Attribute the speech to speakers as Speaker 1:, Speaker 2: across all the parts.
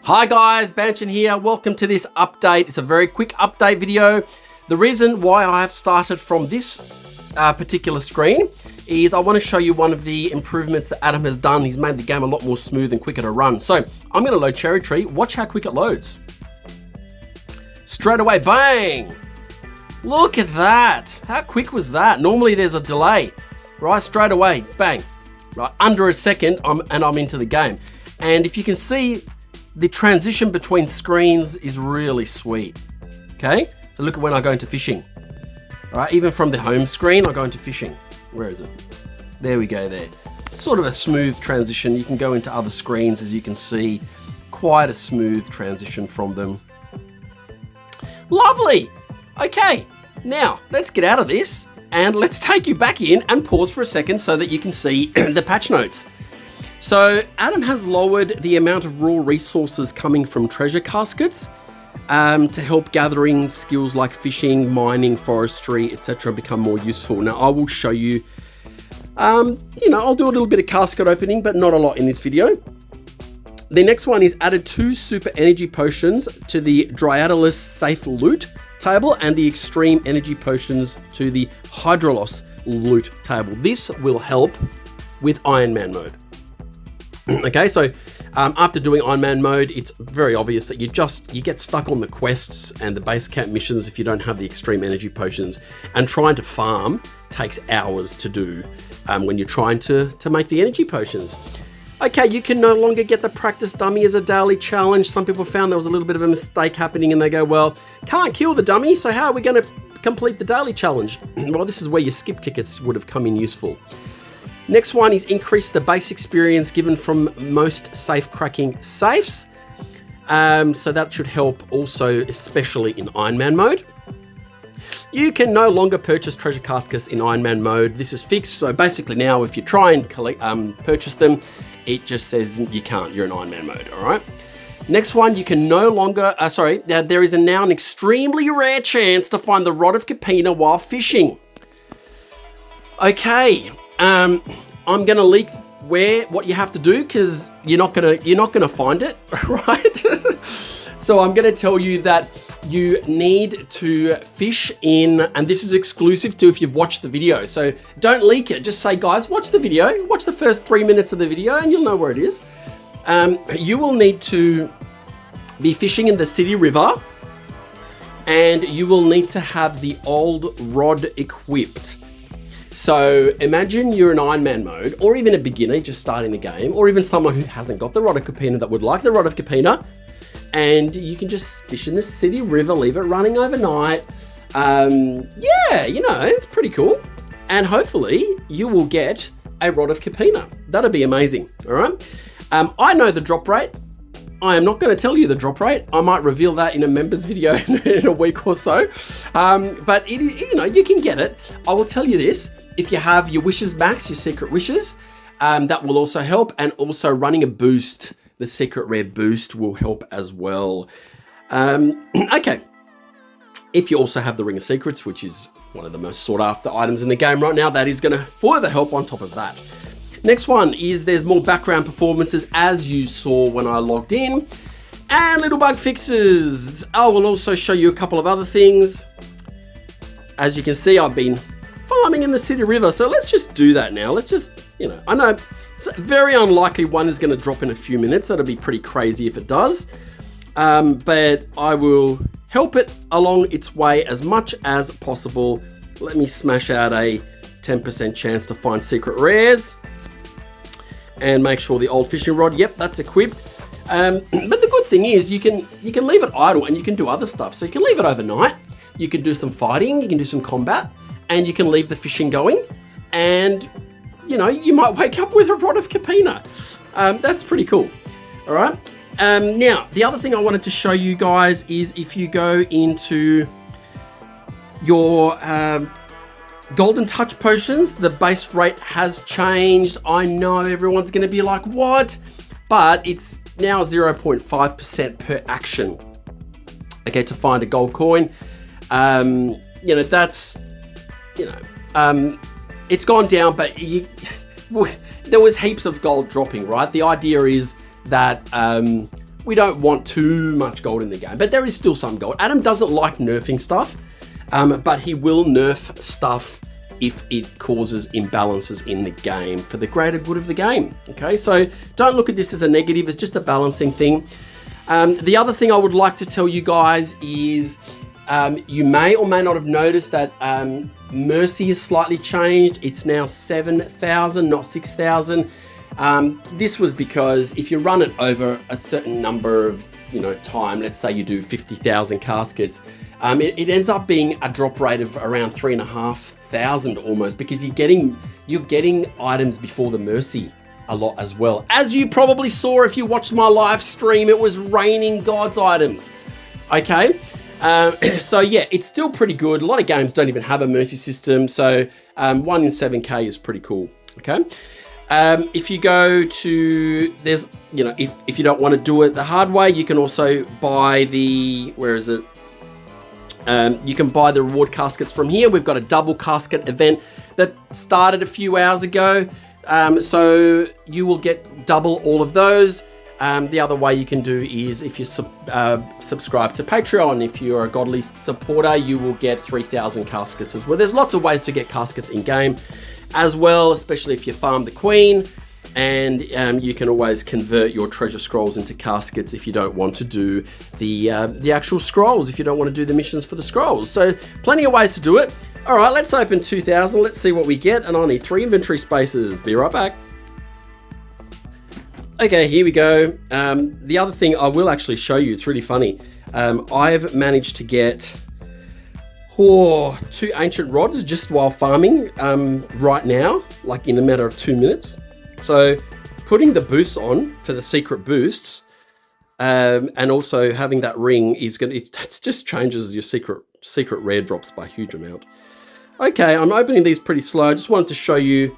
Speaker 1: Hi guys, Banchin here. Welcome to this update. It's a very quick update video. The reason why I have started from this particular screen is I want to show you one of the improvements that Adam has done. He's made the game a lot more smooth and quicker to run. So I'm going to load CherryTree. Watch how quick it loads. Straight away, bang! Look at that. How quick was that? Normally there's a delay, right? Straight away, bang. Right, under a second, I'm into the game. And if you can see, the transition between screens is really sweet. Okay, so look at when I go into fishing. All right, even from the home screen, I go into fishing. Where is it? There we go there. It's sort of a smooth transition. You can go into other screens, as you can see. Quite a smooth transition from them. Lovely. Okay, now let's get out of this and let's take you back in and pause for a second so that you can see the patch notes. So Adam has lowered the amount of raw resources coming from treasure caskets to help gathering skills like fishing, mining, forestry, etc. become more useful. Now I will show you, I'll do a little bit of casket opening, but not a lot in this video. The next one is added 2 super energy potions to the Dryadalos safe loot table and the extreme energy potions to the Hydrolos loot table. This will help with Iron Man mode. Okay, so after doing Iron Man mode, it's very obvious that you get stuck on the quests and the base camp missions if you don't have the extreme energy potions, and trying to farm takes hours to do when you're trying to make the energy potions. Okay, you can no longer get the practice dummy as a daily challenge. Some people found there was a little bit of a mistake happening and they go, well, can't kill the dummy, so how are we going to complete the daily challenge? Well, this is where your skip tickets would have come in useful. Next one is increase the base experience given from most safe cracking safes. So that should help also, especially in Iron Man mode. You can no longer purchase treasure caskets in Iron Man mode. This is fixed. So basically now if you try and purchase them, it just says you can't, you're in Iron Man mode, all right? Next one, you can no longer, there is now an extremely rare chance to find the Rod of Capena while fishing. Okay. I'm gonna leak what you have to do because you're not gonna find it, right? So I'm gonna tell you that you need to fish in, and this is exclusive to if you've watched the video. So don't leak it. Just say, guys, watch the video. Watch the first 3 minutes of the video, and you'll know where it is. You will need to be fishing in the city river, and you will need to have the old rod equipped. So imagine you're in Iron Man mode, or even a beginner just starting the game, or even someone who hasn't got the Rod of Capena that would like the Rod of Capena, and you can just fish in the city river, leave it running overnight. Yeah, it's pretty cool. And hopefully you will get a Rod of Capena. That'd be amazing, all right? I know the drop rate. I am not going to tell you the drop rate. I might reveal that in a members video in a week or so. But you can get it. I will tell you this. If you have your wishes max, your secret wishes, that will also help. And also running a boost, the secret rare boost will help as well. Okay. If you also have the Ring of Secrets, which is one of the most sought after items in the game right now, that is going to further help on top of that. Next one is there's more background performances as you saw when I logged in, and little bug fixes. I will also show you a couple of other things. As you can see, I've been farming in the city river, so let's just do that now. Let's just, I know it's very unlikely one is going to drop in a few minutes. That'll be pretty crazy if it does, but I will help it along its way as much as possible. Let me smash out a 10% chance to find secret rares. And make sure the old fishing rod, yep, that's equipped. But the good thing is you can leave it idle and you can do other stuff. So you can leave it overnight, you can do some fighting, you can do some combat, and you can leave the fishing going. And, you might wake up with a Rod of Capena. That's pretty cool, all right? Now, the other thing I wanted to show you guys is if you go into your Golden Touch potions, the base rate has changed. I know everyone's going to be like, what? But it's now 0.5% per action. Okay, to find a gold coin. That's, it's gone down, but there was heaps of gold dropping, right? The idea is that we don't want too much gold in the game, but there is still some gold. Adam doesn't like nerfing stuff, but he will nerf stuff if it causes imbalances in the game for the greater good of the game. Okay, so don't look at this as a negative, it's just a balancing thing. The other thing I would like to tell you guys is you may or may not have noticed that Mercy is slightly changed. It's now 7,000, not 6,000. This was because if you run it over a certain number of time, let's say you do 50,000 caskets, it ends up being a drop rate of around 3,500 almost, because you're getting items before the Mercy a lot as well. As you probably saw if you watched my live stream, it was raining God's items. Okay, so yeah, it's still pretty good. A lot of games don't even have a Mercy system, so 1 in 7k is pretty cool. Okay. If you go to, there's, if you don't want to do it the hard way, you can also buy the, where is it? You can buy the reward caskets from here. We've got a double casket event that started a few hours ago. So you will get double all of those. The other way you can do is if you subscribe to Patreon, if you're a godly supporter, you will get 3,000 caskets as well. There's lots of ways to get caskets in game as well, especially if you farm the queen, and you can always convert your treasure scrolls into caskets if you don't want to do the actual scrolls, if you don't want to do the missions for the scrolls. So plenty of ways to do it. All right, let's open 2,000. Let's see what we get, and I need 3 inventory spaces. Be right back. Okay, here we go. The other thing I will actually show you, it's really funny. I've managed to get 2 ancient rods just while farming right now, like in a matter of 2 minutes. So putting the boosts on for the secret boosts, and also having that ring is it just changes your secret rare drops by a huge amount. Okay, I'm opening these pretty slow. I just wanted to show you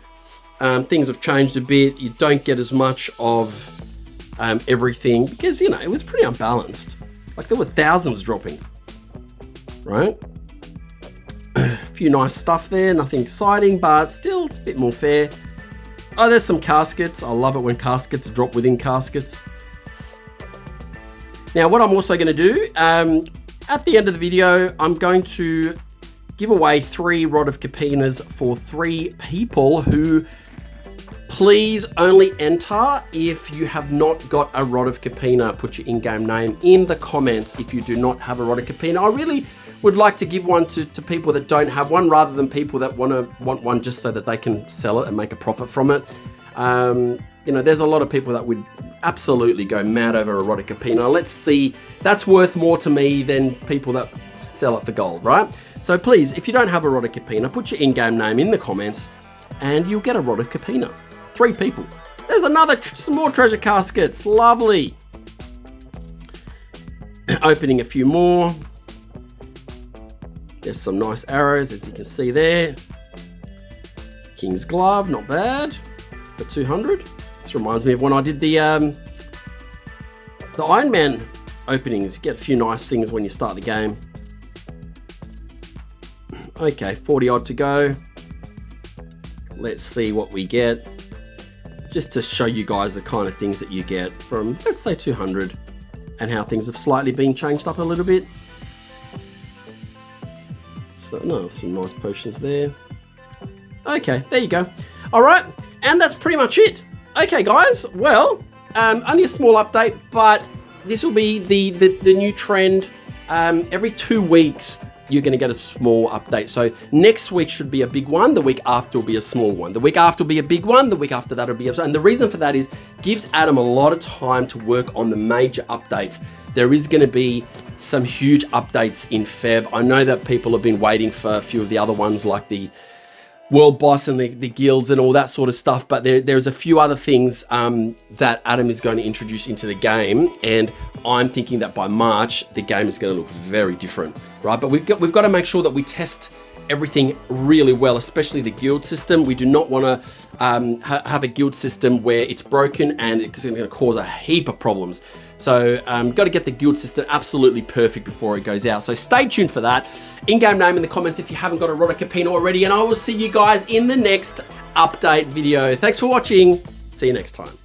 Speaker 1: things have changed a bit. You don't get as much of everything because, it was pretty unbalanced. Like there were thousands dropping, right? A few nice stuff there, nothing exciting, but still it's a bit more fair. Oh, there's some caskets. I love it when caskets drop within caskets. Now, what I'm also going to do, at the end of the video, I'm going to give away 3 Rod of Capinas for 3 people who please only enter if you have not got a Rod of Capina. Put your in-game name in the comments if you do not have a Rod of Capina. I really would like to give one to people that don't have one, rather than people that want one just so that they can sell it and make a profit from it. There's a lot of people that would absolutely go mad over a Rod of Capina. Let's see, that's worth more to me than people that sell it for gold, right? So please, if you don't have a Rod of Capina, put your in-game name in the comments and you'll get a Rod of Capina. 3 people. There's some more treasure caskets. Lovely. Opening a few more. There's some nice arrows, as you can see there. King's Glove, not bad. For 200. This reminds me of when I did the Iron Man openings. You get a few nice things when you start the game. Okay, 40 odd to go. Let's see what we get. Just to show you guys the kind of things that you get from, let's say 200, and how things have slightly been changed up a little bit. So, no, some nice potions there. Okay, there you go. All right, and that's pretty much it. Okay, guys, well, only a small update, but this will be the new trend. Every 2 weeks, you're going to get a small update. So next week should be a big one. The week after will be a small one. The week after will be a big one. The week after that will be and the reason for that is gives Adam a lot of time to work on the major updates. There is going to be some huge updates in Feb. I know that people have been waiting for a few of the other ones like the World Boss and the guilds and all that sort of stuff, but there's a few other things that Adam is going to introduce into the game, and I'm thinking that by March the game is going to look very different, right? But we've got to make sure that we test everything really well, especially the guild system. We do not want to have a guild system where it's broken and it's going to cause a heap of problems. So got to get the guild system absolutely perfect before it goes out. So stay tuned for that. In-game name in the comments if you haven't got a Rod of Capina already, and I will see you guys in the next update video. Thanks for watching. See you next time.